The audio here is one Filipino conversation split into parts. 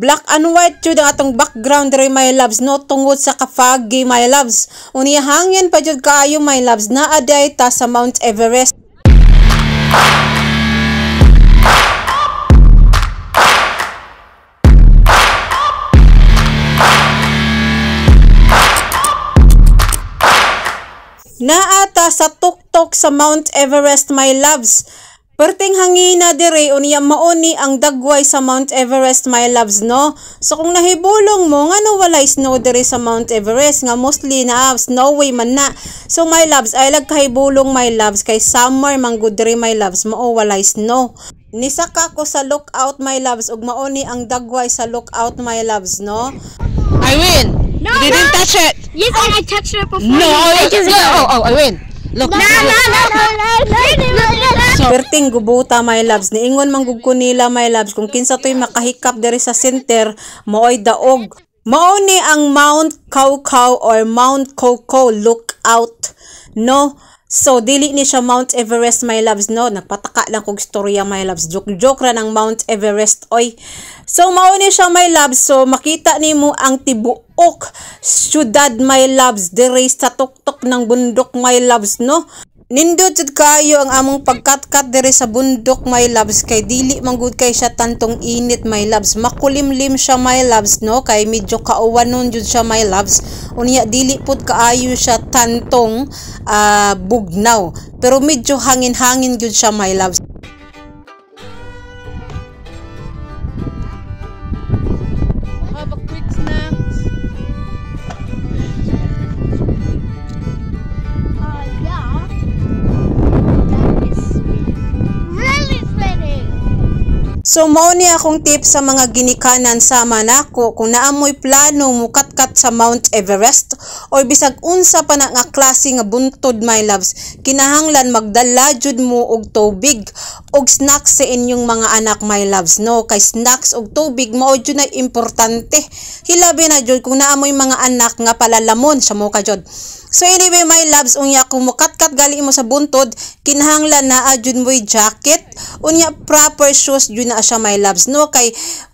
Black and white jud ang atong background diri my loves no tungod sa kafagi my loves. Unya hangin pa jud kaayo my loves naa day ta sa Mount Everest. Naa ta sa tuktok sa Mount Everest my loves. Perting hangina dire unya mauni ang dagway sa Mount Everest my loves no. So kung nahibulong mo ngano walay snow dire sa Mount Everest nga mostly na snowy man na. So my loves ay lag kahibulong my loves kay summer man gud dire my loves mao walay snow. Nisaka ko sa lookout my loves ug mauni ang dagway sa lookout my loves no. I win. No, you didn't touch it. Yes, I touched it before. No, I win. Look. No. Perting gubuta my loves niingon manggug ko nila my loves kung kinsa toy makahikap diri sa center maoy daog. Mao ni ang Mount Kawkaw or Mount Coco lookout no. So dili ni siya Mount Everest my loves no. Nagpataka lang kog storya my loves. Joke ra ng Mount Everest oy. So mao ni siya my loves. So makita nimo ang tibuok syudad my loves diri sa tuktok ng bundok my loves no. Nindot jud kayo ang among pagkatkat diri sa bundok my loves kay dili manggud kay siya tantong init my loves. Makulimlim siya my loves no kay medyo kauwanon jud siya my loves. Unya dili pud kaayo siya tantong bugnaw pero medyo hangin-hangin jud siya my loves. Have a quick snack. Yeah. That is sweet. Really sweaty. So mao ni akong tip sa mga ginikanan sama nako kung naamoy plano mukatkat sa Mount Everest or bisag unsa pa na nga klase nga buntod my loves kinahanglan magdala jud mo og tubig og snacks sa inyong mga anak my loves no kay snacks og tubig mao jud na importante hilabi na jud kung naamoy mga anak nga palalamon sa mo ka jud. So anyway my loves unya kung mukatkat gali mo sa buntod kinahanglan naa jud mo'y jacket unya proper shoes jud na siya my loves no kay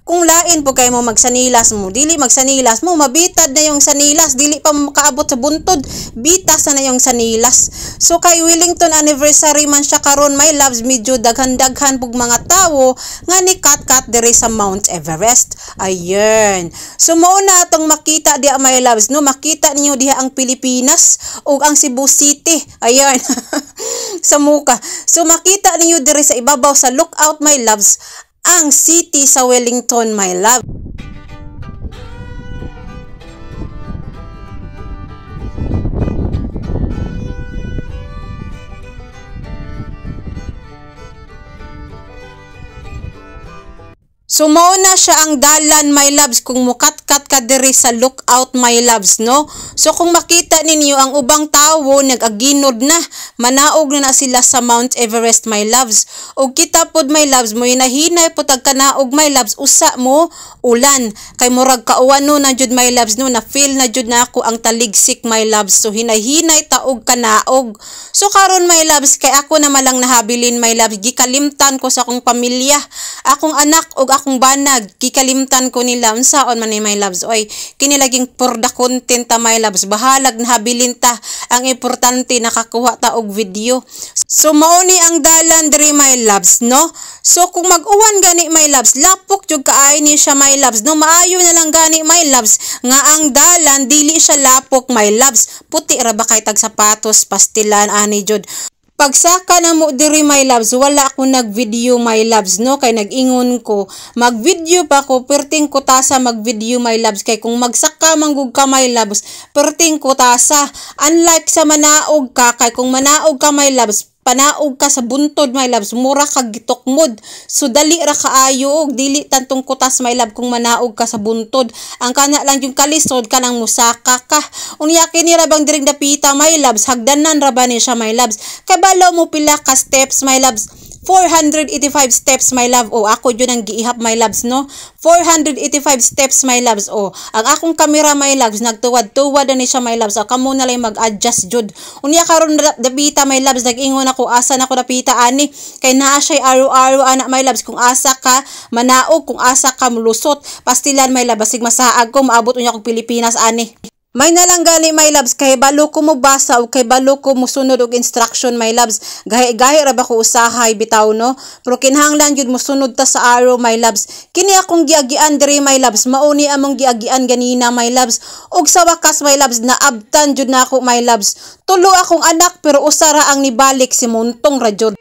kung lain po kayo mo magsanilas mo dili magsanilas mo mabitad na yung sanilas dili pa makaabot sa buntod bitas na yung sanilas. So kay Wellington anniversary man siya karon my loves medyo daghan-daghan pug mga tawo nga ni kat diri sa Mount Everest. Ayun. So mao na atong makita diha my loves no makita ninyo diha ang Pilipinas ug ang Cebu City. Ayun. Sa muka. So makita ninyo diri sa ibabaw sa lookout my loves ang city sa Wellington my love. So mao na siya ang dalan my loves kung mukatkat ka diri sa lookout my loves no. So kung makita ninyo ang ubang tawo nag-aginod na manaog na sila sa Mount Everest my loves. Og kita pod my loves mo hinahinay po tagkanaog my loves usa mo ulan kay murag kauwano na jud my loves no na feel na jud na ako ang taligsik my loves. So hinahinay taog kanaog. So karon my loves kay ako na malang nahabilin my loves gikalimtan ko sa akong pamilya, akong anak og akong banag gikalimtan ko nila unsaon man ni my loves oy kini laging for the content ta my loves bahalag nahabilin ta ang importante nakakuha ta og video. So mao ni ang dalan diri my loves no. So kung mag-uwan gani my loves lapok jud kaay ni siya my loves no maayo na lang gani my loves nga ang dalan dili siya lapok my loves puti ra ba kay tag sapatos pastilan ani jud. Pagsaka na mo diri my loves wala ako nag-video my loves no kay nag-ingon ko mag-video pa ko perting ko tasa mag-video my loves kay kung magsaka manggug ka my loves perting ko tasa unlike sa manaog ka kay kung manaog ka my loves panaog ka sa buntod my loves mura ka gitokmod so dali ra kaayo og dili tantong kutas my love kung manaog ka sa buntod ang kana lang yung kalisod kanang musaka ka unya kini ra bang diring dapita my loves hagdanan ra ba ni siya my loves kabalo mo pila ka steps my loves 485 steps, my love. O, ako yun ang giihap, my loves, no? 485 steps, my loves. O, ang akong kamera, my loves, nagtuwad-tuwad na ni siya, my loves. O, kamo na lang mag-adjust, jud. Unya karon dapita, my loves, nag-ingon ako, asa na ako dapita, ani. Kay naa siya'y araw-araw, anak, my loves. Kung asa ka, manaog. Kung asa ka, mulusot. Pastilan, my love. Basig masaag ko, maabot unya akong Pilipinas, ani. May nalang gani, my loves, kay balo ko mo basa o kay balo ko mo sunod og instruction, my loves. Gahi ra ba ko usahay bitaw, no? Pero kinahanglan jud mo sunod ta sa araw, my loves. Kini akong giagian diri, my loves. Mauni among giagian ganina, my loves. Og sa wakas, my loves, naabtan jud na ako, my loves. Tulo akong anak pero usara ang nibalik si muntong ra jud.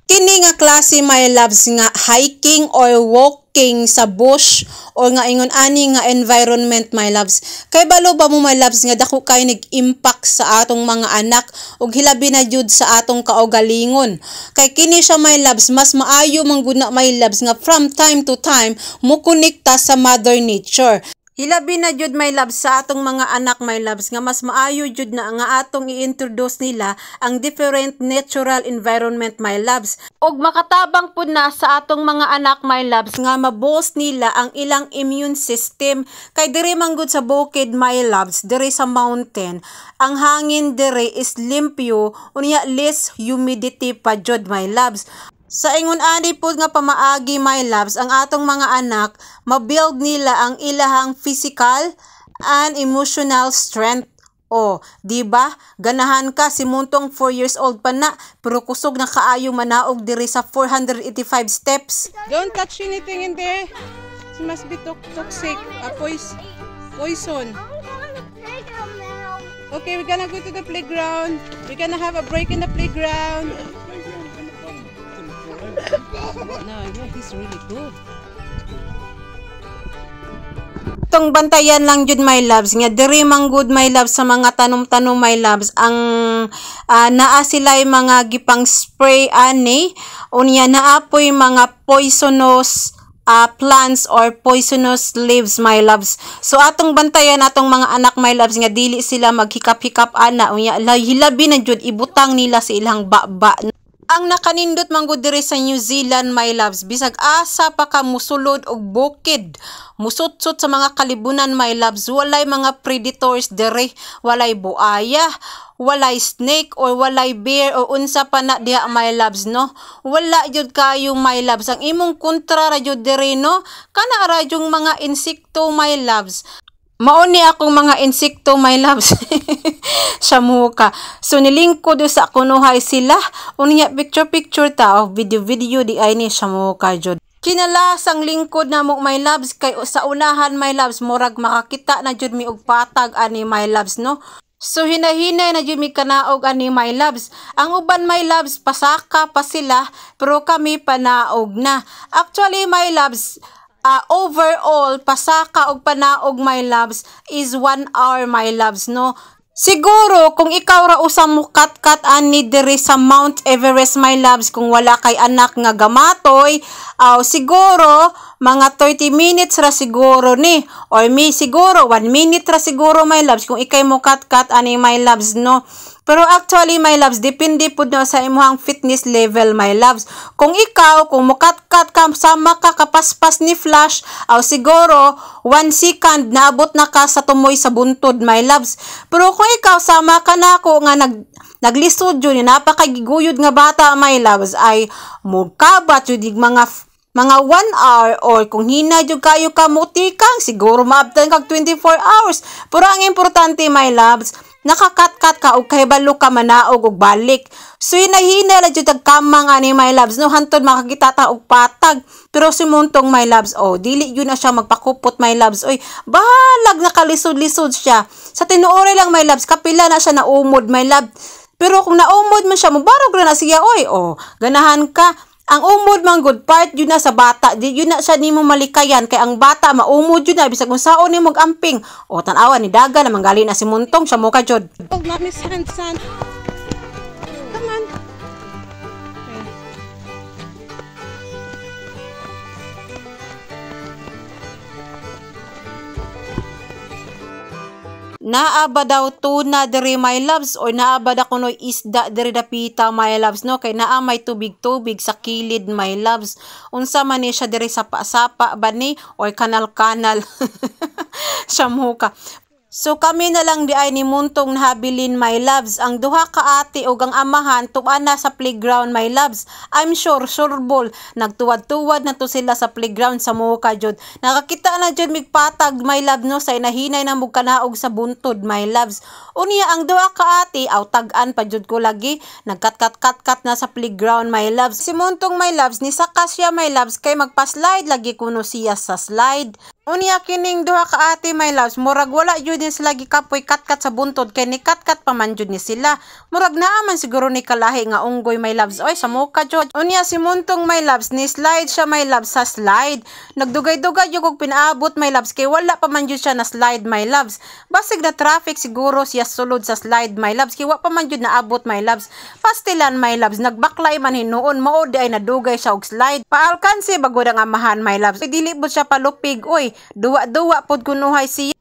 Kini nga klase, my loves, nga hiking or walking sa bush or nga ingon ani nga environment, my loves. Kay balo ba mo, my loves, nga dako kay nag-impact sa atong mga anak ug hilabi na jud sa atong kaugalingon. Kay kini siya, my loves, mas maayo mangguna, my loves, nga from time to time mo konekta sa Mother Nature. Hilabi na jud, my loves, sa atong mga anak, my loves, nga mas maayo jud na nga atong i-introduce nila ang different natural environment, my loves. Og makatabang pud na sa atong mga anak, my loves, nga ma-boost nila ang ilang immune system. Kay diri man gud sa bukid, my loves, diri sa mountain, ang hangin diri is limpyo, unya less humidity pa jud, my loves. Sa ingon ani po nga pamaagi, my loves, ang atong mga anak, mabuild nila ang ilahang physical and emotional strength. O, di ba? Ganahan ka si muntong 4 years old pa na, pero kusog na kaayo manaog diri sa 485 steps. Don't touch anything in there. It must be toxic. Poison. Okay, we're gonna go to the playground. We're gonna have a break in the playground. No, yeah, he's really good. Tong bantayan lang jud, my loves, nga diri man good, my loves, sa mga tanom-tanom, my loves, ang naa sila'y mga gipang spray ani, unya naapoy mga poisonous plants or poisonous leaves, my loves. So atong bantayan atong mga anak, my loves, nga dili sila maghikap-hikap ana, unya hilabi na jud ibutang nila sa ilang baba. Ang nakanindot manggod diri sa New Zealand, my loves, bisag asa pa ka musulod og bukid, musutsot sa mga kalibunan, my loves, walay mga predators diri, walay buaya, walay snake or walay bear o unsa pa na diha, my loves, no? Wala jud kayo, my loves. Ang imong kontra ra jud diri, no? Kana ra yung mga insekto, my loves. Mauni akong mga insekto, my loves. Sa muka. So nilingkod sa kunuhay sila. Unya picture ta o video di ay ni sa muka jud. Kinalasang lingkod na mo, my loves, kay sa unahan, my loves, murag makakita na jud mi og patag ani, my loves, no? So hinahinay na jud mi kanaog ani, my loves. Ang uban, my loves, pasaka pa sila pero kami panaog na. Actually, my loves, overall, pasaka og panaog, my loves, is 1 hour, my loves, no? Siguro, kung ikaw ra usang mukat-kat ani diri sa Mount Everest, my loves, kung wala kay anak nga gamatoy, siguro, mga 30 minutes ra siguro ni. Or siguro, 1 minute ra siguro, my loves, kung ikay mukat-kat ani, my loves, no? Pero actually, my loves, depende po na sa imuhang fitness level, my loves. Kung ikaw, kung mukat-kat ka, sama ka kapaspas ni Flash, siguro, 1 second, naabot na ka sa tumoy sa buntod, my loves. Pero kung ikaw, sama ka na ako nga naglisod yun, napakagiguyod nga bata, my loves, ay mugkabat yun mga 1 hour or kung hina jud kayo ka mutikang, siguro maabtan kag 24 hours. Pero ang importante, my loves, nakakat-kat ka o kahibalo ka manaog og balik. So hinahina la jud kamang ani, my loves, no, hantod makakita ta og patag. Pero si muntong, my loves, dili yun na siya magpakupot, my loves. Oy, balag nakalisod-lisod siya. Sa tinuoray lang, my loves, kapila na siya naumod, my love. Pero kung naumod man siya, mubarog na siya, ganahan ka. Ang umod man good part yun na sa bata, yun na siya nimo malikayan, kay ang bata maumod yun na bisag kung saon nimo amping. Tan-awa ni daga na manggali na si muntong siya mo ka jud. Oh, mommy, sand. Come on. Okay. naaba daw tuna diri my loves or naaba da kuno isda diri dapita my loves no kay naa may tubig-tubig sa kilid my loves. Unsa man ni siya diri sa sapa ba ni or kanal-kanal. Syamuka. So kami na lang di ay ni muntong nahabilin my loves. Ang duha ka ate ug ang amahan tuana sa playground my loves. I'm sure sureball nagtuwad-tuwad na to sila sa playground sa muka jud. Nakakita na jud migpatag my love no say nahinay na mug kanaog sa buntod my loves. Unya ang duha ka ate aw tag-an pa jud ko lagi nagkat-kat na sa playground my loves. Si muntong my loves ni saka siya my loves kay magpa-slide lagi kuno siya sa slide. Unya kining duha ka ate my loves murag wala jud ni sila gikapoy katkat sa buntod kay ni katkat pa man jud ni sila. Murag naa man siguro ni kalahi nga unggoy my loves oy sa muka jud. Unya si muntong my loves ni slide siya my loves sa slide. Nagdugay-dugay jud og pinaabot my loves kay wala pa man jud siya na slide my loves. Basig na traffic siguro siya sulod sa slide my loves kay wa pa man jud naabot my loves. Pastilan my loves nagbaklay man hinuon mao di ay nadugay siya og slide. Paalkansi bagod ang amahan my loves. Dili bud siya palupig oy. Duwa-duwa pod kunuhay siya.